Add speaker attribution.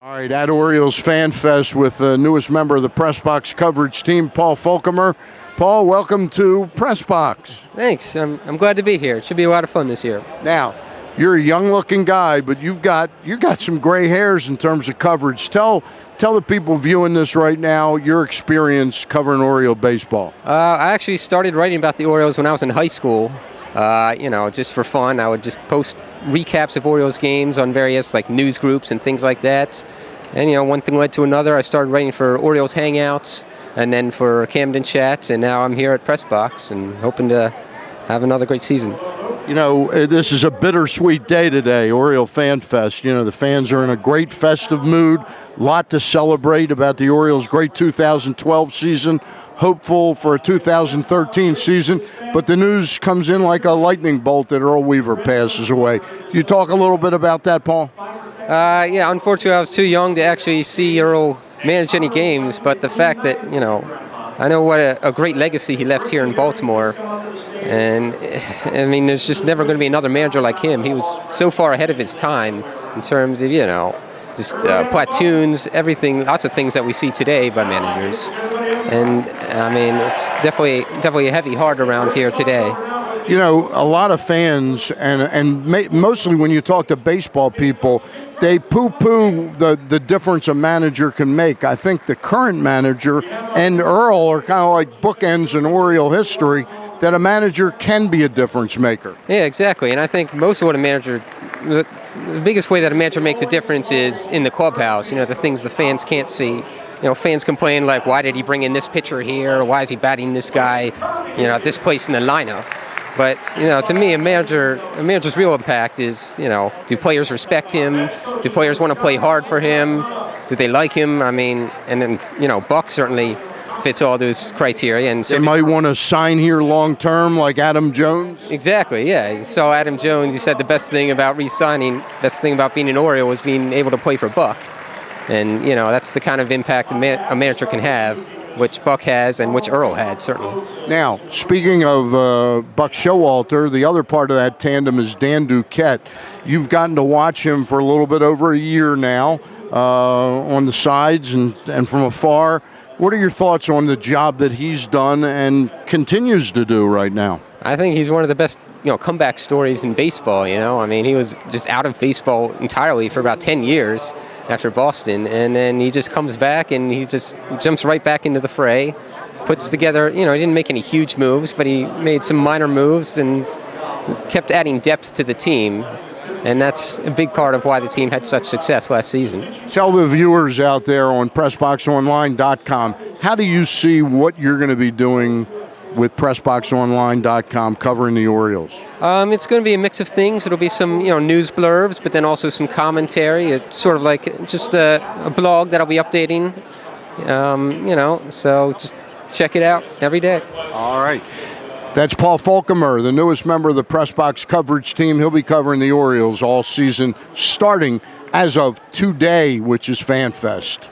Speaker 1: All right, at Orioles FanFest with the newest member of the PressBox coverage team, Paul Folkemer. Paul, welcome to PressBox.
Speaker 2: Thanks. I'm glad to be here. It should be a lot of fun this year.
Speaker 1: Now, you're a young-looking guy, but you got some gray hairs in terms of coverage. Tell the people viewing this right now your experience covering Oriole baseball.
Speaker 2: I actually started writing about the Orioles when I was in high school. Just for fun. I would just post recaps of Orioles games on various news groups and things like that. And one thing led to another. I started writing for Orioles Hangouts and then for Camden Chat, and now I'm here at PressBox and hoping to have another great season.
Speaker 1: This is a bittersweet day today, Oriole FanFest. The fans are in a great festive mood, a lot to celebrate about the Orioles' great 2012 season, hopeful for a 2013 season, but the news comes in like a lightning bolt that Earl Weaver passes away. You talk a little bit about that, Paul?
Speaker 2: Yeah, unfortunately I was too young to actually see Earl manage any games, but the fact that, I know what a great legacy he left here in Baltimore. And, there's just never going to be another manager like him. He was so far ahead of his time in terms of, platoons, everything, lots of things that we see today by managers. And, it's definitely a heavy heart around here today.
Speaker 1: A lot of fans, and mostly when you talk to baseball people, they poo-poo the difference a manager can make. I think the current manager and Earl are kind of like bookends in Oriole history, that a manager can be a difference maker.
Speaker 2: Yeah, exactly. And I think most of what the biggest way that a manager makes a difference is in the clubhouse, the things the fans can't see. Fans complain why did he bring in this pitcher here? Why is he batting this guy, at this place in the lineup? But, to me, a manager's real impact is, do players respect him? Do players want to play hard for him? Do they like him? And then, Buck certainly fits all those criteria. And so
Speaker 1: they might want to sign here long term like Adam Jones?
Speaker 2: Exactly, yeah. You saw Adam Jones, he said the best thing about re-signing, best thing about being an Oriole was being able to play for Buck. And, that's the kind of impact a manager can have, which Buck has and which Earl had, certainly.
Speaker 1: Now, speaking of Buck Showalter, the other part of that tandem is Dan Duquette. You've gotten to watch him for a little bit over a year now on the sides and from afar. What are your thoughts on the job that he's done and continues to do right now?
Speaker 2: I think he's one of the best comeback stories in baseball. He was just out of baseball entirely for about 10 years after Boston, and then he just comes back and he just jumps right back into the fray, puts together, he didn't make any huge moves, but he made some minor moves and kept adding depth to the team, and that's a big part of why the team had such success last season. Tell
Speaker 1: the viewers out there on PressBoxOnline.com, how do you see what you're going to be doing with PressBoxOnline.com covering the Orioles?
Speaker 2: It's going to be a mix of things. It'll be some, news blurbs, but then also some commentary. It's sort of like just a blog that I'll be updating. So just check it out every day.
Speaker 1: All right. That's Paul Folkemer, the newest member of the PressBox coverage team. He'll be covering the Orioles all season, starting as of today, which is FanFest.